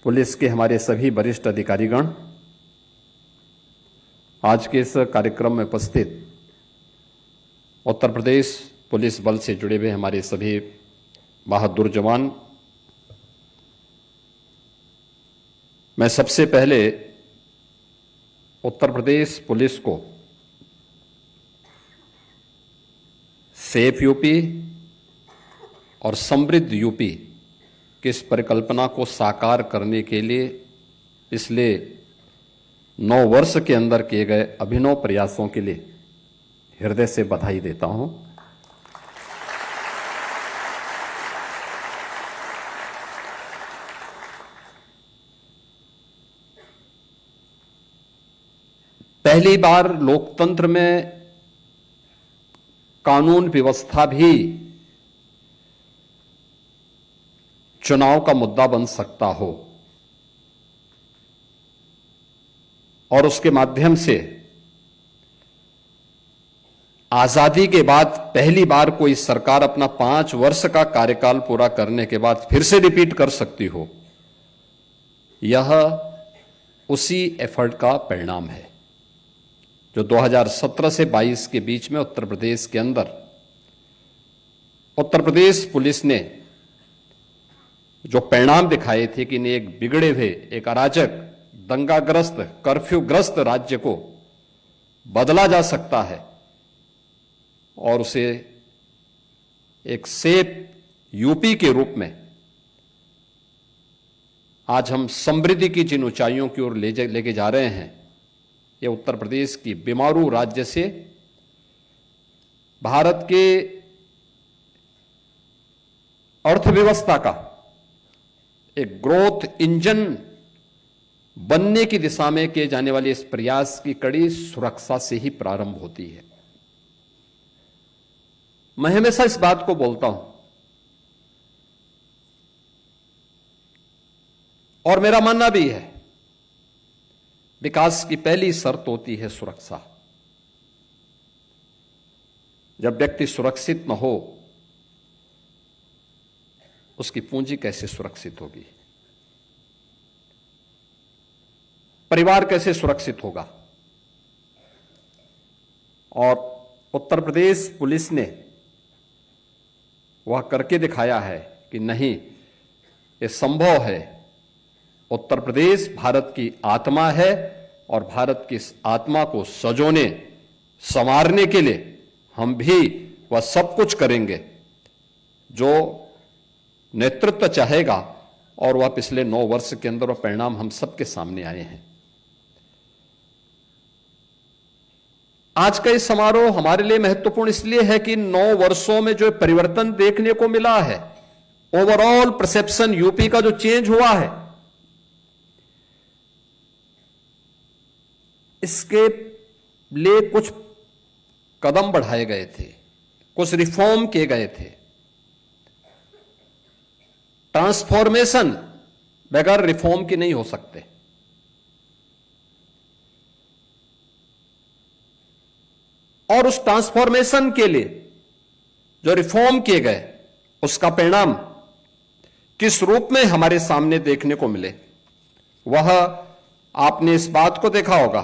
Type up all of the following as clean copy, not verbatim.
Police के हमारे सभी वरिष्ठ अधिकारीगण, आज के इस कार्यक्रम में उपस्थित उत्तर प्रदेश पुलिस बल से जुड़े हुए हमारे सभी बहादुर जवान, मैं सबसे पहले उत्तर प्रदेश पुलिस को सेफ यूपी और समृद्ध यूपी की इस परिकल्पना को साकार करने के लिए पिछले 9 वर्ष के अंदर किए गए अभिनव प्रयासों के लिए हृदय से बधाई देता हूं। पहली बार लोकतंत्र में कानून व्यवस्था भी चुनाव का मुद्दा बन सकता हो और उसके माध्यम से आजादी के बाद पहली बार कोई सरकार अपना 5 वर्ष का कार्यकाल पूरा करने के बाद फिर से रिपीट कर सकती हो, यह उसी एफर्ट का परिणाम है जो 2017 से 22 के बीच में उत्तर प्रदेश के अंदर उत्तर प्रदेश पुलिस ने जो परिणाम दिखाए थे कि एक बिगड़े हुए, एक अराजक, दंगाग्रस्त, कर्फ्यूग्रस्त राज्य को बदला जा सकता है और उसे एक सेफ यूपी के रूप में आज हम समृद्धि की जिन ऊंचाइयों की ओर लेके जा रहे हैं, ये उत्तर प्रदेश की बीमारू राज्य से भारत के अर्थव्यवस्था का एक ग्रोथ इंजन बनने की दिशा में किए जाने वाले इस प्रयास की कड़ी सुरक्षा से ही प्रारंभ होती है। मैं हमेशा इस बात को बोलता हूं और मेरा मानना भी है, विकास की पहली शर्त होती है सुरक्षा। जब व्यक्ति सुरक्षित न हो, उसकी पूंजी कैसे सुरक्षित होगी, परिवार कैसे सुरक्षित होगा। और उत्तर प्रदेश पुलिस ने वह करके दिखाया है कि नहीं, ये संभव है। उत्तर प्रदेश भारत की आत्मा है और भारत की इस आत्मा को सजोने संवारने के लिए हम भी वह सब कुछ करेंगे जो नेतृत्व चाहेगा और वह पिछले 9 वर्ष के अंदर वह परिणाम हम सबके सामने आए हैं। आज का इस समारोह हमारे लिए महत्वपूर्ण इसलिए है कि 9 वर्षों में जो परिवर्तन देखने को मिला है, ओवरऑल परसेप्शन यूपी का जो चेंज हुआ है, इसके लिए कुछ कदम बढ़ाए गए थे, कुछ रिफॉर्म किए गए थे। ट्रांसफॉर्मेशन बगैर रिफॉर्म की नहीं हो सकते। और उस ट्रांसफॉर्मेशन के लिए जो रिफॉर्म किए गए, उसका परिणाम किस रूप में हमारे सामने देखने को मिले, वह आपने इस बात को देखा होगा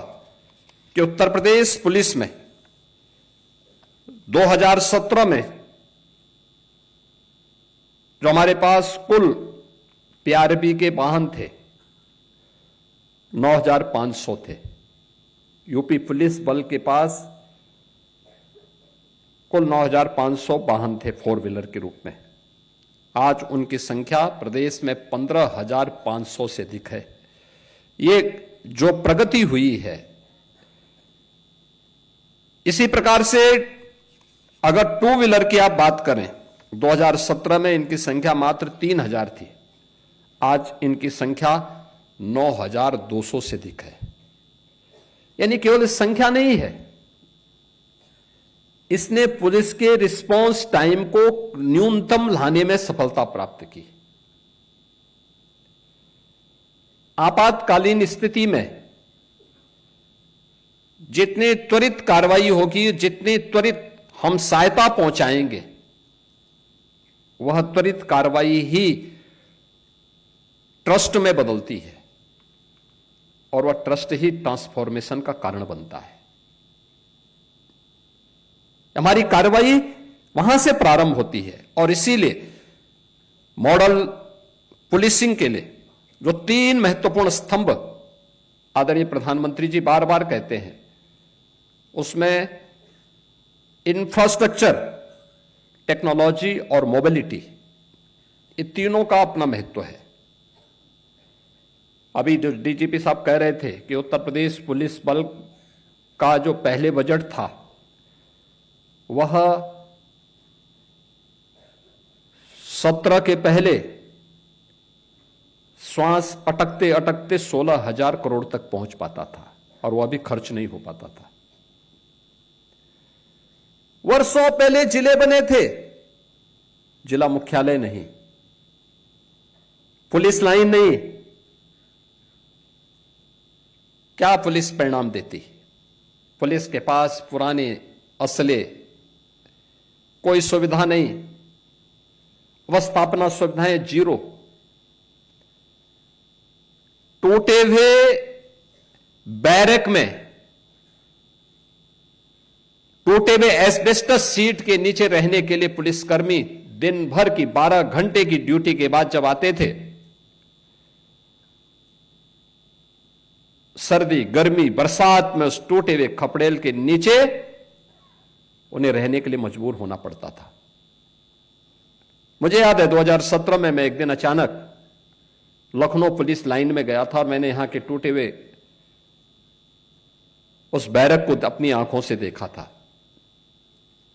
कि उत्तर प्रदेश पुलिस में 2017 में जो हमारे पास कुल पीआरबी के वाहन थे 9,500 थे। यूपी पुलिस बल के पास कुल 9,500 वाहन थे 4 व्हीलर के रूप में। आज उनकी संख्या प्रदेश में 15,500 से अधिक है। ये जो प्रगति हुई है, इसी प्रकार से अगर 2 व्हीलर की आप बात करें, 2017 में इनकी संख्या मात्र 3,000 थी, आज इनकी संख्या 9,200 से अधिक है। यानी केवल इस संख्या नहीं है, इसने पुलिस के रिस्पांस टाइम को न्यूनतम लाने में सफलता प्राप्त की। आपातकालीन स्थिति में जितनी त्वरित कार्रवाई होगी, जितनी त्वरित हम सहायता पहुंचाएंगे, वह त्वरित कार्रवाई ही ट्रस्ट में बदलती है और वह ट्रस्ट ही ट्रांसफॉर्मेशन का कारण बनता है। हमारी कार्रवाई वहां से प्रारंभ होती है और इसीलिए मॉडल पुलिसिंग के लिए जो 3 महत्वपूर्ण स्तंभ आदरणीय प्रधानमंत्री जी बार बार कहते हैं, उसमें इंफ्रास्ट्रक्चर, टेक्नोलॉजी और मोबिलिटी, ये तीनों का अपना महत्व है। अभी जो डीजीपी साहब कह रहे थे कि उत्तर प्रदेश पुलिस बल का जो पहले बजट था वह सत्र के पहले श्वास अटकते अटकते 16,000 करोड़ तक पहुंच पाता था और वह भी खर्च नहीं हो पाता था। वर्षों पहले जिले बने थे, जिला मुख्यालय नहीं, पुलिस लाइन नहीं। क्या पुलिस परिणाम देती? पुलिस के पास पुराने असले, कोई सुविधा नहीं, अवस्थापना सुविधाएं जीरो, टूटे हुए बैरक में, टूटे हुए एस्बेस्टस सीट के नीचे रहने के लिए पुलिसकर्मी दिन भर की 12 घंटे की ड्यूटी के बाद जब आते थे, सर्दी, गर्मी, बरसात में उस टूटे हुए खपड़ेल के नीचे उन्हें रहने के लिए मजबूर होना पड़ता था। मुझे याद है 2017 में मैं एक दिन अचानक लखनऊ पुलिस लाइन में गया था और मैंने यहां के टूटे हुए उस बैरक को अपनी आंखों से देखा था।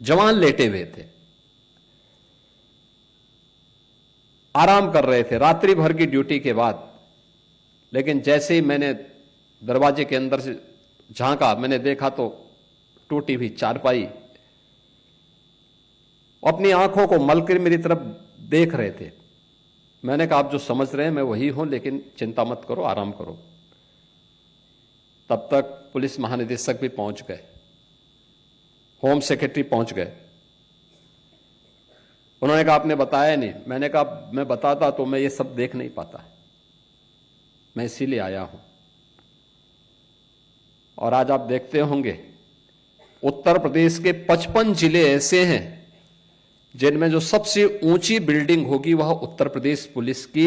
जवान लेटे हुए थे, आराम कर रहे थे रात्रि भर की ड्यूटी के बाद, लेकिन जैसे ही मैंने दरवाजे के अंदर से झांका, मैंने देखा तो टूटी हुई चारपाई, अपनी आंखों को मलकर मेरी तरफ देख रहे थे। मैंने कहा आप जो समझ रहे हैं मैं वही हूं, लेकिन चिंता मत करो, आराम करो। तब तक पुलिस महानिदेशक भी पहुंच गए, होम सेक्रेटरी पहुंच गए। उन्होंने कहा आपने बताया नहीं। मैंने कहा मैं बताता तो मैं ये सब देख नहीं पाता, मैं इसीलिए आया हूं। और आज आप देखते होंगे उत्तर प्रदेश के 55 जिले ऐसे हैं जिनमें जो सबसे ऊंची बिल्डिंग होगी वह उत्तर प्रदेश पुलिस की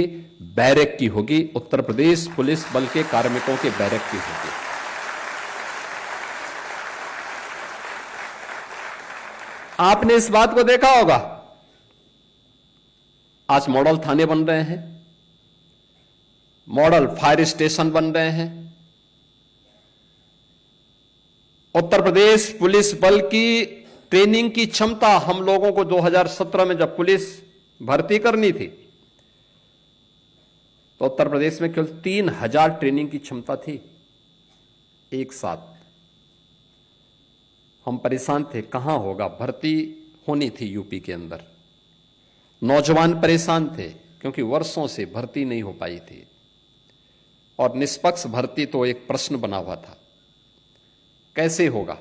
बैरक की होगी, उत्तर प्रदेश पुलिस बल के कार्मिकों के बैरक की होगी। आपने इस बात को देखा होगा, आज मॉडल थाने बन रहे हैं, मॉडल फायर स्टेशन बन रहे हैं। उत्तर प्रदेश पुलिस बल की ट्रेनिंग की क्षमता, हम लोगों को 2017 में जब पुलिस भर्ती करनी थी तो उत्तर प्रदेश में केवल 3,000 ट्रेनिंग की क्षमता थी एक साथ। हम परेशान थे, कहां होगा, भर्ती होनी थी यूपी के अंदर। नौजवान परेशान थे क्योंकि वर्षों से भर्ती नहीं हो पाई थी और निष्पक्ष भर्ती तो एक प्रश्न बना हुआ था, कैसे होगा।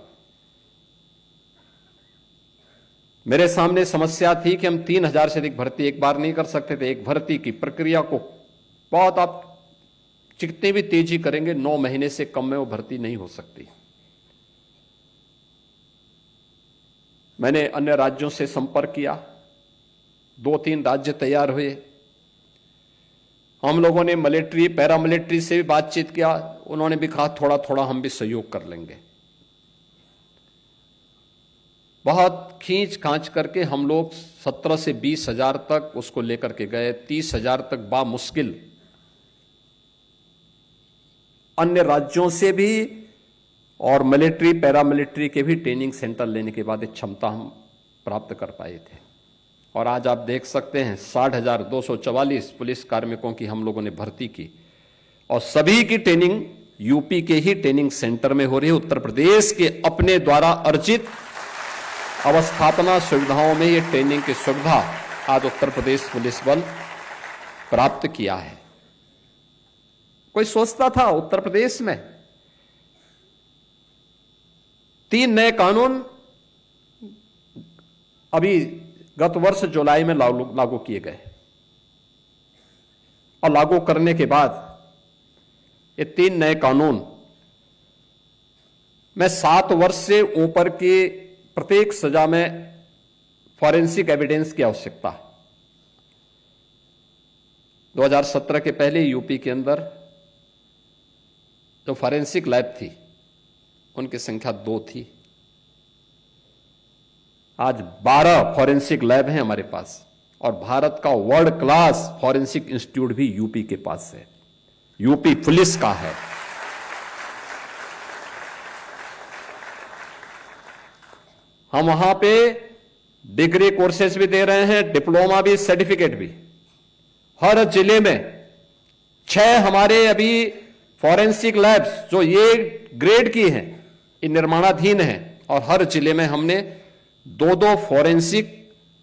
मेरे सामने समस्या थी कि हम 3,000 से अधिक भर्ती एक बार नहीं कर सकते थे। एक भर्ती की प्रक्रिया को बहुत, आप जितनी भी तेजी करेंगे 9 महीने से कम में वो भर्ती नहीं हो सकती। मैंने अन्य राज्यों से संपर्क किया, 2-3 राज्य तैयार हुए। हम लोगों ने मिलिट्री, पैरामिलिट्री से भी बातचीत किया, उन्होंने भी कहा थोड़ा थोड़ा हम भी सहयोग कर लेंगे। बहुत खींच खांच करके हम लोग 17 से 20,000 तक उसको लेकर के गए। 30,000 तक बामुश्किल अन्य राज्यों से भी और मिलिट्री, पैरामिलिट्री के भी ट्रेनिंग सेंटर लेने के बाद एक क्षमता हम प्राप्त कर पाए थे। और आज आप देख सकते हैं 60,244 पुलिस कार्मिकों की हम लोगों ने भर्ती की और सभी की ट्रेनिंग यूपी के ही ट्रेनिंग सेंटर में हो रही है। उत्तर प्रदेश के अपने द्वारा अर्जित अवस्थापना सुविधाओं में ये ट्रेनिंग की सुविधा आज उत्तर प्रदेश पुलिस बल प्राप्त किया है। कोई सोचता था उत्तर प्रदेश में 3 नए कानून अभी गत वर्ष जुलाई में लागू किए गए। और लागू करने के बाद ये 3 नए कानून में 7 वर्ष से ऊपर के प्रत्येक सजा में फॉरेंसिक एविडेंस की आवश्यकता है। 2017 के पहले यूपी के अंदर जो फॉरेंसिक लैब थी उनकी संख्या 2 थी। आज 12 फॉरेंसिक लैब हैं हमारे पास और भारत का वर्ल्ड क्लास फॉरेंसिक इंस्टीट्यूट भी यूपी के पास है, यूपी पुलिस का है। हम वहां पे डिग्री कोर्सेज भी दे रहे हैं, डिप्लोमा भी, सर्टिफिकेट भी। हर जिले में 6 हमारे अभी फॉरेंसिक लैब्स जो ये ग्रेड की हैं, ये निर्माणाधीन हैं और हर जिले में हमने 2-2 फॉरेंसिक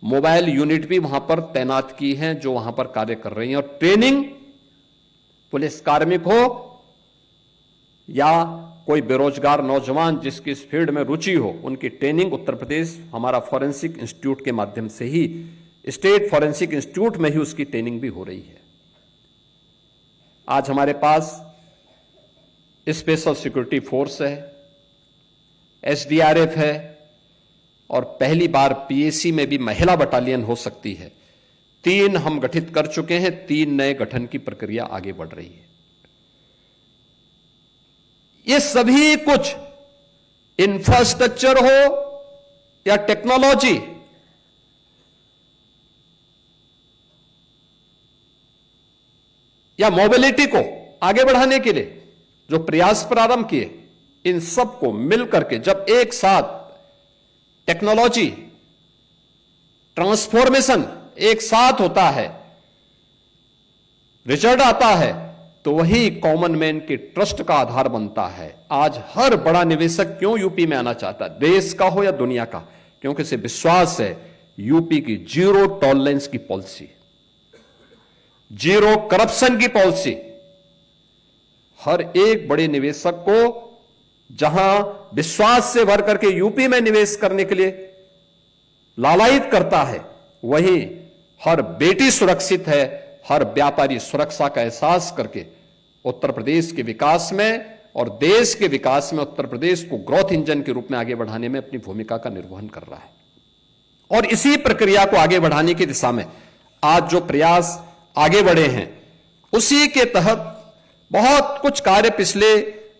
मोबाइल यूनिट भी वहां पर तैनात की हैं जो वहां पर कार्य कर रही हैं। और ट्रेनिंग पुलिस कार्मिक हो या कोई बेरोजगार नौजवान जिसकी इस फील्ड में रुचि हो, उनकी ट्रेनिंग उत्तर प्रदेश हमारा फॉरेंसिक इंस्टीट्यूट के माध्यम से ही, स्टेट फॉरेंसिक इंस्टीट्यूट में ही उसकी ट्रेनिंग भी हो रही है। आज हमारे पास स्पेशल सिक्योरिटी फोर्स है, एसडीआरएफ है और पहली बार पीएसी में भी महिला बटालियन हो सकती है। 3 हम गठित कर चुके हैं, 3 नए गठन की प्रक्रिया आगे बढ़ रही है। ये सभी कुछ इंफ्रास्ट्रक्चर हो या टेक्नोलॉजी, या मोबिलिटी को आगे बढ़ाने के लिए जो प्रयास प्रारंभ किए, इन सब को मिलकर के जब एक साथ टेक्नोलॉजी ट्रांसफॉर्मेशन एक साथ होता है, रिजल्ट आता है, तो वही कॉमन मैन के ट्रस्ट का आधार बनता है। आज हर बड़ा निवेशक क्यों यूपी में आना चाहता है, देश का हो या दुनिया का, क्योंकि इसे विश्वास है यूपी की जीरो टॉलरेंस की पॉलिसी, जीरो करप्शन की पॉलिसी हर एक बड़े निवेशक को जहां विश्वास से भर करके यूपी में निवेश करने के लिए लालायित करता है, वही हर बेटी सुरक्षित है, हर व्यापारी सुरक्षा का एहसास करके उत्तर प्रदेश के विकास में और देश के विकास में उत्तर प्रदेश को ग्रोथ इंजन के रूप में आगे बढ़ाने में अपनी भूमिका का निर्वहन कर रहा है। और इसी प्रक्रिया को आगे बढ़ाने की दिशा में आज जो प्रयास आगे बढ़े हैं, उसी के तहत बहुत कुछ कार्य पिछले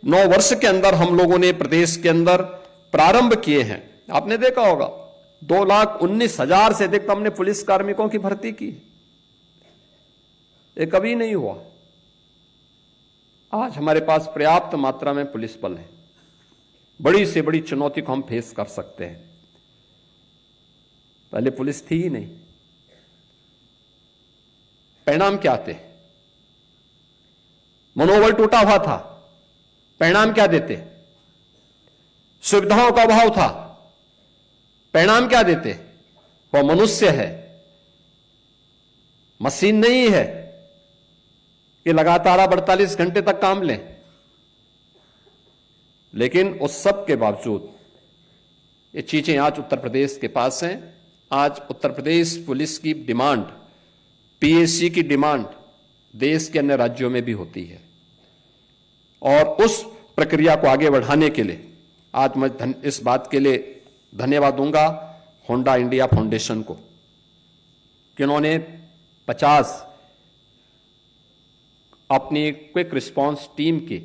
9 वर्ष के अंदर हम लोगों ने प्रदेश के अंदर प्रारंभ किए हैं। आपने देखा होगा 2,19,000 से अधिक हमने पुलिस कार्मिकों की भर्ती की, ये कभी नहीं हुआ। आज हमारे पास पर्याप्त मात्रा में पुलिस बल है, बड़ी से बड़ी चुनौती को हम फेस कर सकते हैं। पहले पुलिस थी ही नहीं। परिणाम क्या थे? मनोबल टूटा हुआ था। परिणाम क्या देते? सुविधाओं का अभाव था। परिणाम क्या देते? वह मनुष्य है, मशीन नहीं है कि लगातार 48 घंटे तक काम लें। लेकिन उस सब के बावजूद ये चीजें आज उत्तर प्रदेश के पास हैं। आज उत्तर प्रदेश पुलिस की डिमांड, पीएसी की डिमांड देश के अन्य राज्यों में भी होती है। और उस प्रक्रिया को आगे बढ़ाने के लिए आज मैं इस बात के लिए धन्यवाद दूंगा होंडा इंडिया फाउंडेशन को कि उन्होंने 50 अपनी क्विक रिस्पांस टीम की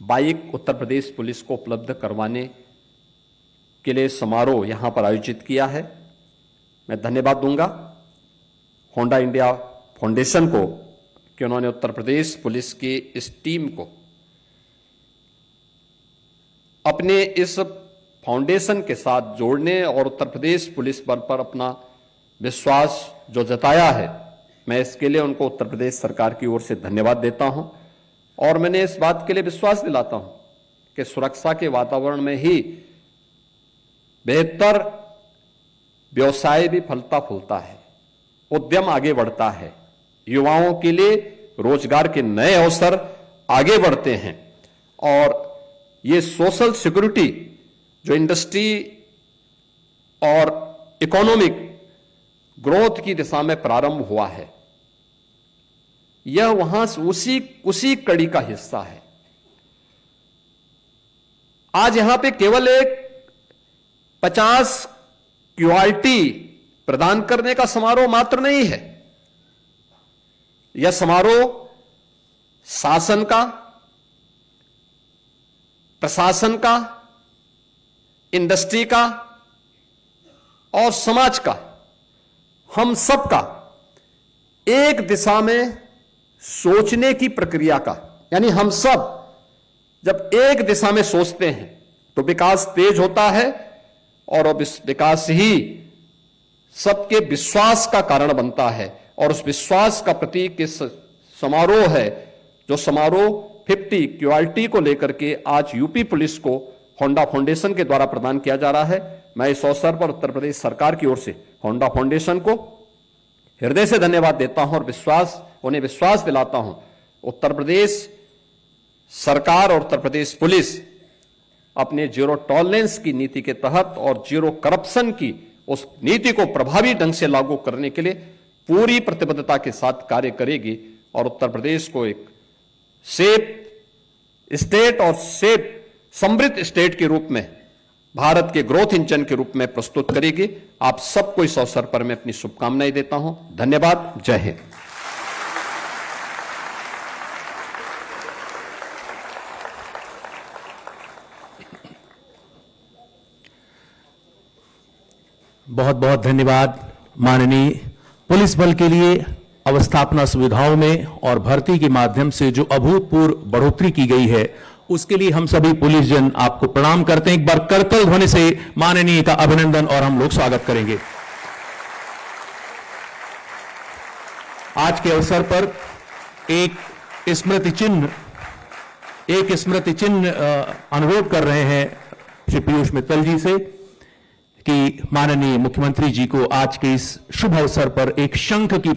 बाइक उत्तर प्रदेश पुलिस को उपलब्ध करवाने के लिए समारोह यहां पर आयोजित किया है। मैं धन्यवाद दूंगा होंडा इंडिया फाउंडेशन को कि उन्होंने उत्तर प्रदेश पुलिस की इस टीम को अपने इस फाउंडेशन के साथ जोड़ने और उत्तर प्रदेश पुलिस बल पर अपना विश्वास जो जताया है, मैं इसके लिए उनको उत्तर प्रदेश सरकार की ओर से धन्यवाद देता हूं। और मैंने इस बात के लिए विश्वास दिलाता हूं कि सुरक्षा के वातावरण में ही बेहतर व्यवसाय भी फलता फूलता है, उद्यम आगे बढ़ता है, युवाओं के लिए रोजगार के नए अवसर आगे बढ़ते हैं। और ये सोशल सिक्योरिटी जो इंडस्ट्री और इकोनॉमिक ग्रोथ की दिशा में प्रारंभ हुआ है, यह वहां से उसी कड़ी का हिस्सा है। आज यहां पे केवल एक 50 क्यूआरटी प्रदान करने का समारोह मात्र नहीं है। यह समारोह शासन का, प्रशासन का, इंडस्ट्री का और समाज का, हम सब का एक दिशा में सोचने की प्रक्रिया का, यानी हम सब जब एक दिशा में सोचते हैं तो विकास तेज होता है और विकास ही सबके विश्वास का कारण बनता है। और उस विश्वास का प्रतीक इस समारोह है, जो समारोह 50 क्यूआरटी को लेकर के आज यूपी पुलिस को होंडा फाउंडेशन के द्वारा प्रदान किया जा रहा है। मैं इस अवसर पर उत्तर प्रदेश सरकार की ओर से होंडा फाउंडेशन को हृदय से धन्यवाद देता हूं और उन्हें विश्वास दिलाता हूं, उत्तर प्रदेश सरकार और उत्तर प्रदेश पुलिस अपने जीरो टॉलरेंस की नीति के तहत और जीरो करप्शन की उस नीति को प्रभावी ढंग से लागू करने के लिए पूरी प्रतिबद्धता के साथ कार्य करेगी और उत्तर प्रदेश को एक सेफ स्टेट और सेफ समृद्ध स्टेट के रूप में, भारत के ग्रोथ इंजन के रूप में प्रस्तुत करेगी। आप सबको इस अवसर पर मैं अपनी शुभकामनाएं देता हूं। धन्यवाद। जय हिंद। बहुत बहुत धन्यवाद माननीय पुलिस बल के लिए अवस्थापना सुविधाओं में और भर्ती के माध्यम से जो अभूतपूर्व बढ़ोतरी की गई है, उसके लिए हम सभी पुलिस जन आपको प्रणाम करते हैं। एक बार करतल ध्वनि से माननीय का अभिनंदन और हम लोग स्वागत करेंगे। आज के अवसर पर एक स्मृति चिन्ह अनुरोध कर रहे हैं श्री पीयूष मित्तल जी से कि माननीय मुख्यमंत्री जी को आज के इस शुभ अवसर पर एक शंख की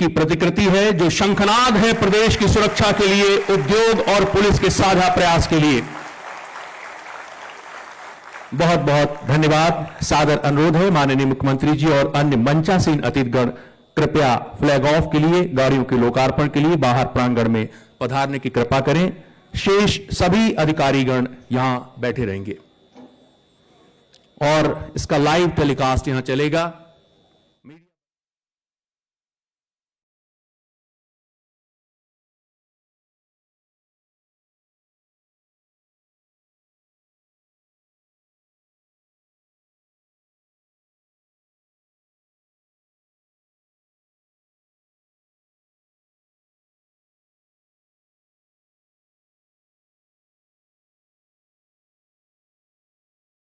प्रतिकृति है, जो शंखनाद है प्रदेश की सुरक्षा के लिए, उद्योग और पुलिस के साझा प्रयास के लिए। बहुत बहुत धन्यवाद। सादर अनुरोध है माननीय मुख्यमंत्री जी और अन्य मंचासीन अतिथिगण कृपया फ्लैग ऑफ के लिए, गाड़ियों के लोकार्पण के लिए बाहर प्रांगण में पधारने की कृपा करें। शेष सभी अधिकारीगण यहां बैठे रहेंगे और इसका लाइव टेलीकास्ट यहां चलेगा।